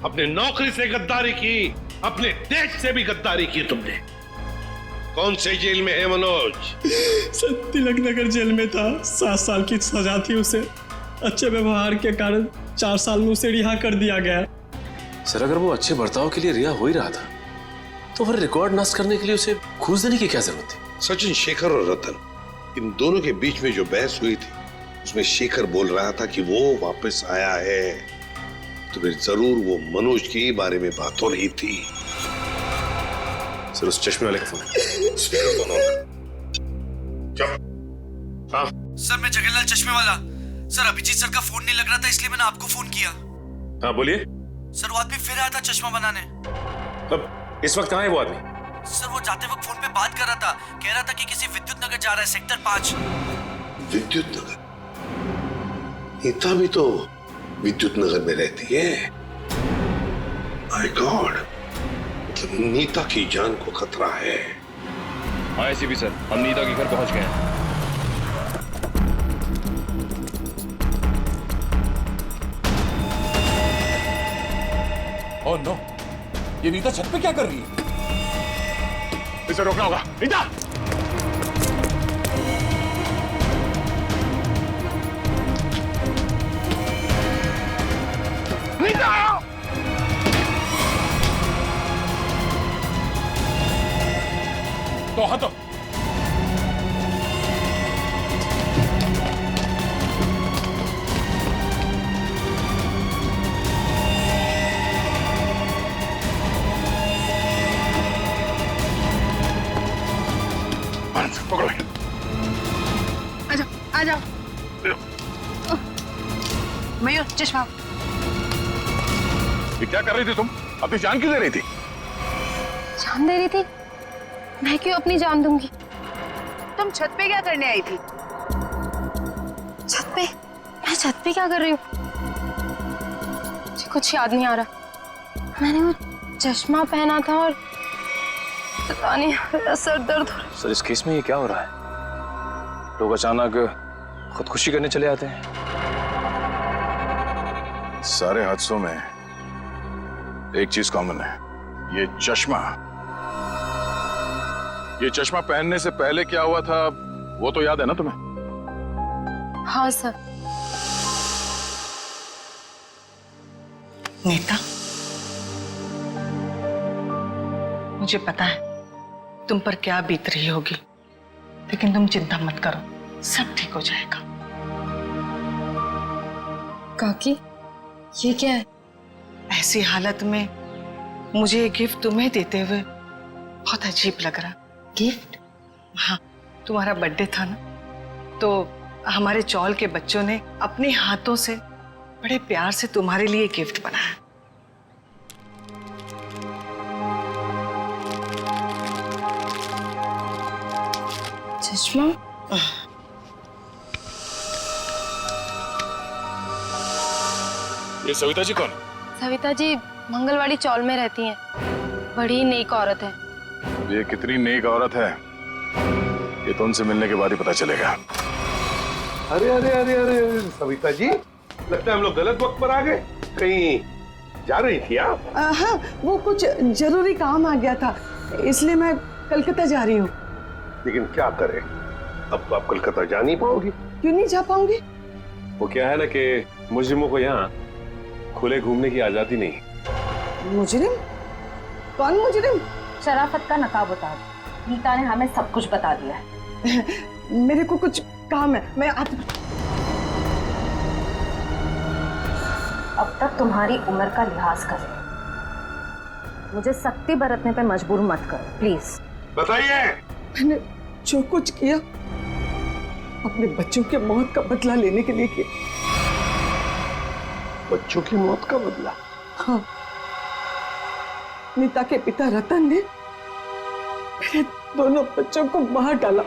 अपने नौकरी से गद्दारी की, अपने देश से भी गद्दारी की तुमने। कौन से जेल में है मनोज? सर तिलक नगर जेल में था, 7 साल की सजा थी उसे। अच्छे व्यवहार के कारण 4 साल में उसे रिहा कर दिया गया। सर अगर वो अच्छे बर्ताव के लिए रिहा हो ही रहा था तो फिर रिकॉर्ड नष्ट करने के लिए उसे घूस देने की क्या जरूरत थी? सचिन, शेखर और रतन, इन दोनों के बीच में जो बहस हुई थी उसमें शेखर बोल रहा था कि वो वापस आया है, तो फिर जरूर वो मनोज के बारे में बात हो रही थी। सर उस चश्मे वाले का फोन स्पीकर ऑन कर। हाँ सर, मैं जगन्नाथ चश्मे वाला। सर अभिजीत सर का फोन नहीं लग रहा था, इसलिए मैंने आपको फोन किया। हाँ बोलिए। सर वो आदमी फिर आया था चश्मा बनाने। अब इस वक्त कहाँ है वो आदमी? सर वो जाते वक्त फोन पे बात कर रहा था, कह रहा था कि किसी विद्युत नगर जा रहा है, सेक्टर 5। विद्युत नगर? नीता भी तो विद्युत नगर में रहती है। माय गॉड, मतलब नीता की जान को खतरा है। हाँ एसीपी सर, हम नीता के घर पहुंच गए हैं। ओह नो, ये नीता छत पे क्या कर रही है? इसे रोकना होगा। नीता! नीता! तो हटो। पकड़ो। आजा, आजा। मयूर, चश्मा। ये क्या कर रही थी तुम? अपनी जान क्यों दे रही थी? जान दे रही थी? मैं क्यों अपनी जान दूंगी? तुम छत पे क्या करने आई थी? छत पे? मैं छत पे क्या कर रही हूँ? मुझे कुछ याद नहीं आ रहा। मैंने वो चश्मा पहना था और पता नहीं, मेरा सर दर्द हो रहा है। सर इस केस में ये क्या हो रहा है? लोग अचानक खुदकुशी करने चले आते हैं। सारे हादसों में एक चीज कॉमन है, ये चश्मा। ये चश्मा पहनने से पहले क्या हुआ था वो तो याद है ना तुम्हें? हाँ सर। नीता, मुझे पता है तुम पर क्या बीत रही होगी, लेकिन तुम चिंता मत करो, सब ठीक हो जाएगा। काकी, ये क्या है? ऐसी हालत में मुझे ये गिफ्ट तुम्हें देते हुए बहुत अजीब लग रहा। गिफ्ट? हाँ, तुम्हारा बर्थडे था ना, तो हमारे चौल के बच्चों ने अपने हाथों से बड़े प्यार से तुम्हारे लिए गिफ्ट बनाया। चश्मा? ये सविता जी कौन? सविता जी मंगलवाड़ी चौल में रहती हैं, बड़ी नेक औरत है। ये कितनी नेक औरत है ये तो उनसे मिलने के बाद ही पता चलेगा। अरे अरे अरे अरे सविता जी, लगता है हम लोग गलत वक्त पर आ गए। कहीं जा रही थी आप? हाँ, वो कुछ जरूरी काम आ गया था, इसलिए मैं कलकत्ता जा रही हूँ। लेकिन क्या करें, अब तो आप कलकत्ता जा नहीं पाओगी। क्यों नहीं जा पाऊंगी? वो क्या है ना कि मुजरिमों को यहाँ खुले घूमने की आजादी नहीं, मुजरिम? कौन मुजरिम? शराफत का नकाब उतार। नीता ने हमें सब कुछ बता दिया है। मेरे को कुछ काम है, मैं आती। अब तक तुम्हारी उम्र का लिहाज करें। मुझे सख्ती बरतने पे मजबूर मत करो प्लीज। बताइए। मैंने जो कुछ किया अपने बच्चों के मौत का बदला लेने के लिए किया। बच्चों की मौत का बदला? हाँ, नीता के पिता रतन ने मेरे दोनों बच्चों को मार डाला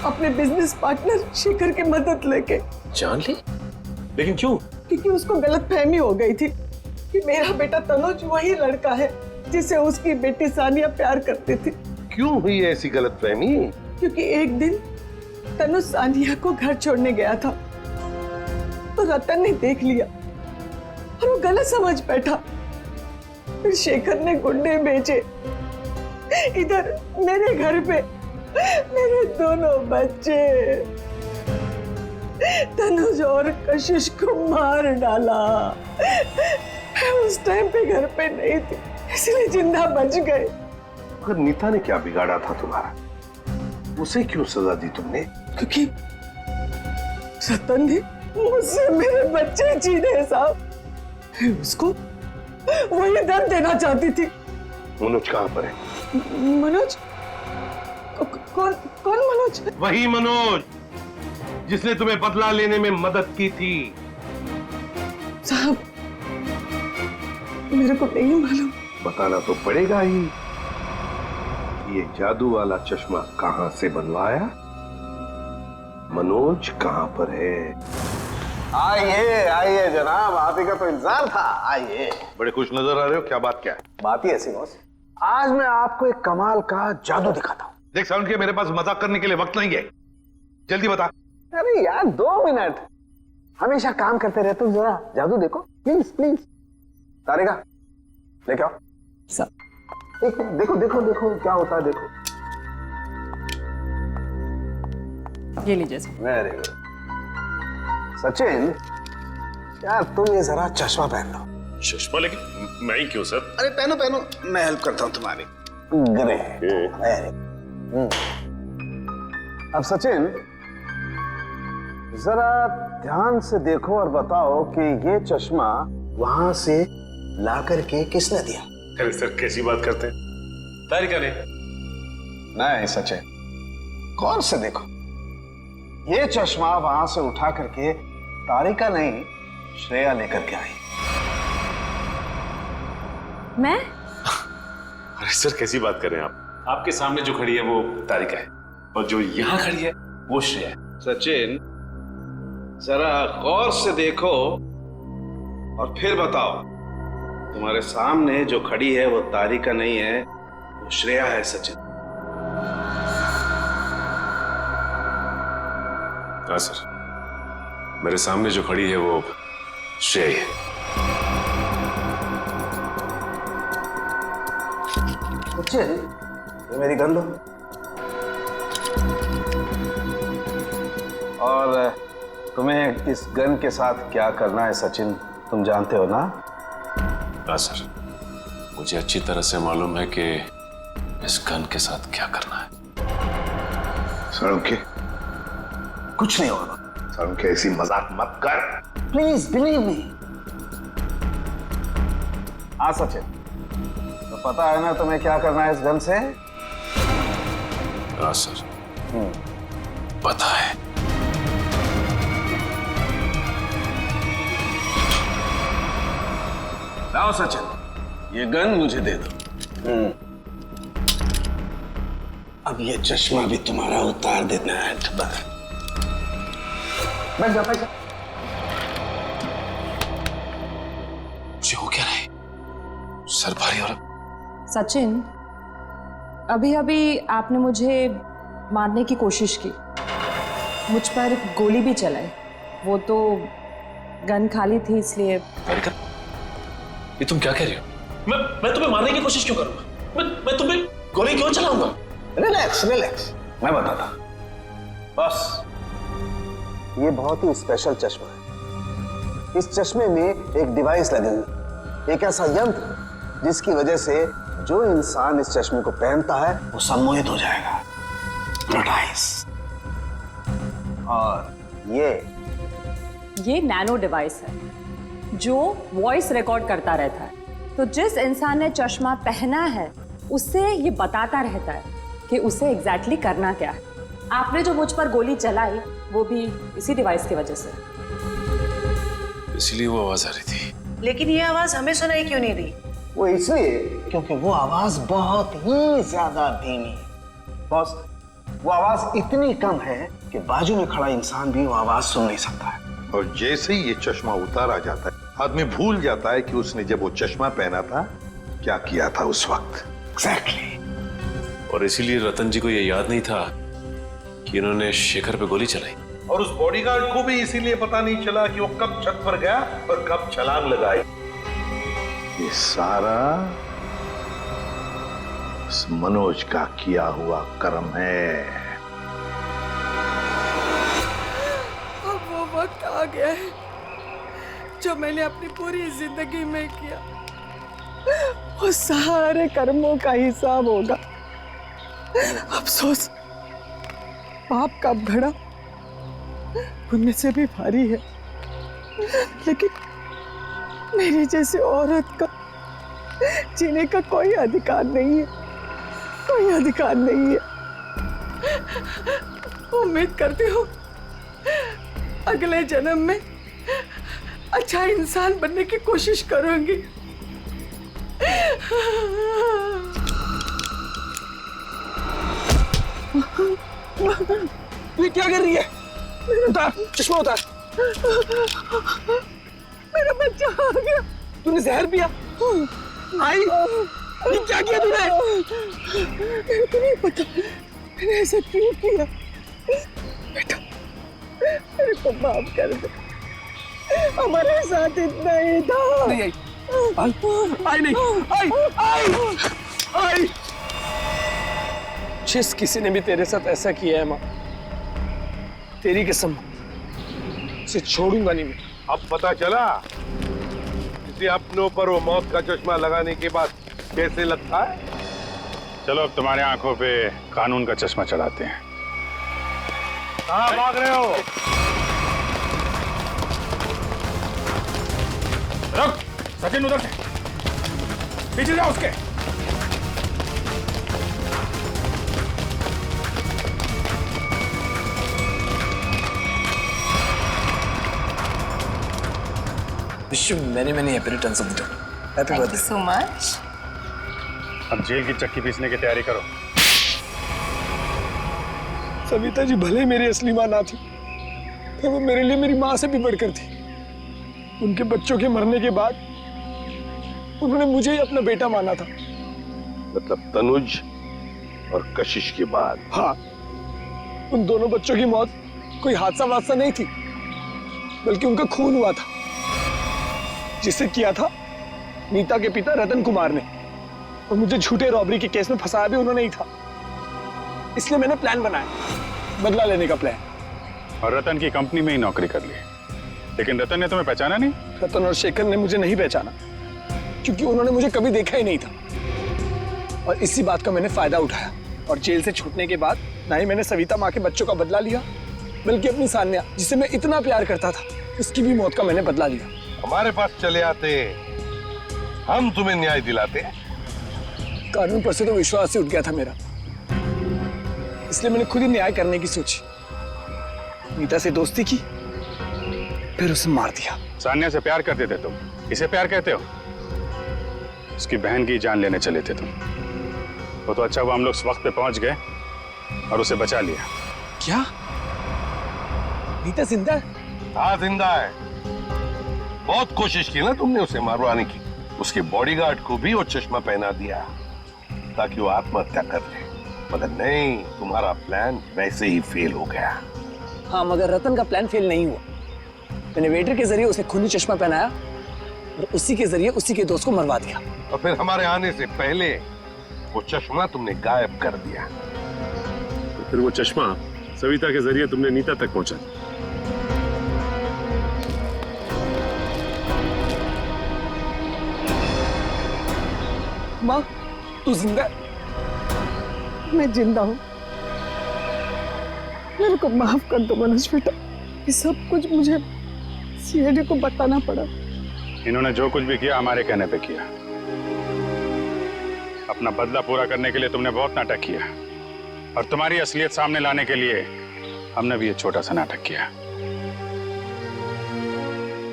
अपने बिजनेस पार्टनर शेखर की मदद लेके। जान ली? लेकिन क्यों? क्योंकि उसको गलतफहमी हो गई थी कि मेरा बेटा तनुज वही लड़का है जिसे उसकी बेटी सानिया प्यार करती थी। क्यों हुई ऐसी गलतफहमी? क्योंकि एक दिन तनुज सानिया को घर छोड़ने गया था तो रतन ने देख लिया और वो गलत समझ बैठा। फिर शेखर ने गुंडे भेजे इधर मेरे घर पे मेरे दोनों बच्चे तनुज और कशिश को मार डाला। मैं उस टाइम पे घर पे नहीं थी इसलिए जिंदा बच गए। मगर नीता ने क्या बिगाड़ा था तुम्हारा? उसे क्यों सजा दी तुमने? क्योंकि रतन ने मुझसे मेरे बच्चे छीने साहब। मैं उसको वही दर्द देना चाहती थी। मनोज कहाँ पर है? मनोज? कौन कौन मनोज? वही मनोज जिसने तुम्हें बदला लेने में मदद की थी। साहब मेरे को नहीं मालूम। बताना तो पड़ेगा ही। ये जादू वाला चश्मा कहां से बनवाया? मनोज कहां पर है? आइए आइए जनाब, आप ही का तो इंतजार था। आइए। बड़े खुश नजर आ रहे हो, क्या बात क्या है? बात ही ऐसी बॉस, आज मैं आपको एक कमाल का जादू दिखाता हूँ। देख साउंड के मेरे पास मजाक करने के लिए वक्त नहीं है, जल्दी बता। अरे यार 2 मिनट, हमेशा काम करते रहते हो, जरा जादू देखो प्लीज प्लीज। तारिका लेके आओ। एक देखो देखो देखो क्या होता है, देखो। ये लीजिए। Very good. सचिन यार तुम ये जरा चश्मा पहन लो। चश्मा? लेकिन मैं ही क्यों सर? अरे पहनो पहनो, मैं हेल्प करता हूँ तुम्हारी। अब सचिन जरा ध्यान से देखो और बताओ कि ये चश्मा वहां से ला करके किसने दिया? अरे सर कैसी बात करते हैं? तारिका ने। नहीं सचिन, गौर से देखो, ये चश्मा वहां से उठा करके तारिका नहीं श्रेया लेकर के आई। मैं? अरे सर कैसी बात कर रहे हैं आप? आपके सामने जो खड़ी है वो तारिका है और जो यहाँ खड़ी है वो श्रेया है। सचिन जरा गौर से देखो और फिर बताओ, तुम्हारे सामने जो खड़ी है वो तारिका नहीं है, वो श्रेया है। सचिन। हाँ सर, मेरे सामने जो खड़ी है वो श्रेया है। सचिन ये मेरी गन लो और तुम्हें इस गन के साथ क्या करना है सचिन तुम जानते हो ना? हाँ सर, मुझे अच्छी तरह से मालूम है कि इस गन के साथ क्या करना है। साळुंखे कुछ नहीं होगा। साळुंखे ऐसी मजाक मत कर, प्लीज बिलीव मी। हाँ सचिन, तो पता है ना तुम्हें क्या करना है इस गन से? हाँ सर पता है। लाओ सचिन, ये गन मुझे दे दो। अब ये चश्मा भी तुम्हारा उतार देना है। बैठ जा, बैठ जा। मुझे हो क्या रहा है? सर भारी और सचिन, अभी अभी आपने मुझे मारने की कोशिश की, मुझ पर गोली भी चलाई, वो तो गन खाली थी इसलिए। तारिका, ये तुम क्या कह रही हो? मैं तुम्हें मारने की कोशिश क्यों करूंगा? मैं तुम्हें गोली क्यों चलाऊंगा? रिलैक्स रिलैक्स, मैं बताता हूं। बस ये बहुत ही स्पेशल चश्मा है। इस चश्मे में एक डिवाइस लगी हुई, एक ऐसा यंत्र जिसकी वजह से जो इंसान इस चश्मे को पहनता है वो सम्मोहित हो जाएगा, हिप्नोटाइज। और ये नैनो डिवाइस है जो वॉइस रिकॉर्ड करता रहता है। तो जिस इंसान ने चश्मा पहना है उससे ये बताता रहता है कि उसे एग्जैक्टली करना क्या है। आपने जो मुझ पर गोली चलाई वो भी इसी डिवाइस की वजह से। इसलिए वो आवाज आ रही थी। लेकिन ये आवाज हमें सुनाई क्यों नहीं रही? वो इसलिए क्योंकि वो आवाज बहुत ही ज्यादा धीमी है। बॉस, वो आवाज इतनी कम है कि बाजू में खड़ा इंसान भी वो आवाज सुन नहीं सकता है। और जैसे ही ये चश्मा उतारा जाता है, आदमी भूल जाता है कि उसने जब वो चश्मा पहना था क्या किया था उस वक्त। एग्जैक्टली। और इसीलिए रतन जी को ये याद नहीं था कि इन्होंने शेखर पे गोली चलाई। और उस बॉडीगार्ड को भी इसीलिए पता नहीं चला कि वो कब छत पर गया और कब छलांग लगाई। ये सारा उस मनोज का किया हुआ कर्म है। अब वो वक्त आ गया है जो मैंने अपनी पूरी जिंदगी में किया, वो सारे कर्मों का हिसाब होगा। अफसोस, पाप का घड़ा पुण्य से भी भारी है, लेकिन मेरी जैसी औरत का जीने का कोई अधिकार नहीं है, कोई अधिकार नहीं है। उम्मीद करती हूँ अगले जन्म में अच्छा इंसान बनने की कोशिश करूंगी। ये क्या कर रही है? उतार, चश्मा उतार। मेरा बच्चा आ गया। तूने जहर पिया? आई, ये क्या किया तूने? मेरे को नहीं पता मैंने ऐसा क्यों किया। बेटा, मेरे को माफ कर दे, हमारे साथ इतना ही था। नहीं आई, आई नहीं, आई। जिस किसी ने भी तेरे साथ ऐसा किया है माँ, तेरी कसम उसे छोड़ूंगा नहीं मैं। अब पता चला किसी अपनों पर वो मौत का चश्मा लगाने के बाद कैसे लगता है। चलो अब तुम्हारे आंखों पे कानून का चश्मा चढ़ाते हैं। कहाँ भाग रहे हो? रुक, सचिन उधर से पीछे जाओ उसके। Wish you many happy returns of the day. Happy birthday. so much. अब जेल की चक्की पीसने की तैयारी करो। सविता जी भले मेरी असली माँ ना थी, पर वो मेरे लिए मेरी माँ से भी बढ़कर थी। उनके बच्चों के मरने के बाद उन्होंने मुझे ही अपना बेटा माना था। मतलब तनुज और कशिश के बाद? हाँ, उन दोनों बच्चों की मौत कोई हादसा वादसा नहीं थी, बल्कि उनका खून हुआ था, जिसे किया था नीता के पिता रतन कुमार ने। और मुझे झूठे रॉबरी के केस में फंसाया भी उन्होंने ही था। इसलिए मैंने प्लान बनाया, बदला लेने का प्लान। और रतन की कंपनी में ही नौकरी कर ली, लेकिन रतन ने तुम्हें पहचाना नहीं? रतन और शेखर ने मुझे नहीं पहचाना, क्योंकि उन्होंने मुझे कभी देखा ही नहीं था। और इसी बात का मैंने फायदा उठाया, और जेल से छूटने के बाद ना ही मैंने सविता माँ के बच्चों का बदला लिया, बल्कि अपनी सान्या, जिसे मैं इतना प्यार करता था, उसकी भी मौत का मैंने बदला लिया। हमारे पास चले आते, हम तुम्हें न्याय दिलाते। कानून पर से तो विश्वास ही उठ गया था मेरा, इसलिए मैंने खुद ही न्याय करने की सोची। नीता से दोस्ती की, फिर उसे मार दिया। सान्या से प्यार करते थे तुम, इसे प्यार कहते हो? उसकी बहन की जान लेने चले थे तुम। वो तो अच्छा हुआ हम लोग इस वक्त पे पहुंच गए और उसे बचा लिया। क्या नीता जिंदा है? हाँ जिंदा है। बहुत कोशिश की ना तुमने उसे मारवाने की। उसके बॉडीगार्ड को भी वो चश्मा पहना दिया ताकि वो आत्महत्या कर ले, मगर नहीं, तुम्हारा प्लान वैसे ही फेल हो गया। हाँ, मगर रतन का प्लान फेल नहीं हुआ। मैंने वेटर के जरिए उसे खूनी चश्मा पहनाया और उसी के जरिए उसी के दोस्त को मरवा दिया। और फिर हमारे आने से पहले वो चश्मा तुमने गायब कर दिया। तो फिर वो चश्मा सविता के जरिए तुमने नीता तक पहुंचा। माँ तू जिंदा है? मैं जिंदा हूँ। मेरे को माफ कर दो मनोज बेटा, ये सब कुछ मुझे सीआईडी को बताना पड़ा। इन्होंने जो कुछ भी किया हमारे कहने पे किया। अपना बदला पूरा करने के लिए तुमने बहुत नाटक किया, और तुम्हारी असलियत सामने लाने के लिए हमने भी ये छोटा सा नाटक किया।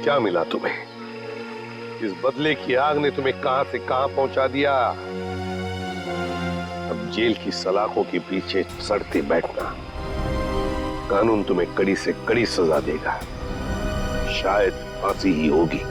क्या मिला तुम्हें? इस बदले की आग ने तुम्हें कहां से कहां पहुंचा दिया। अब जेल की सलाखों के पीछे सड़ते बैठना, कानून तुम्हें कड़ी से कड़ी सजा देगा, शायद फांसी ही होगी।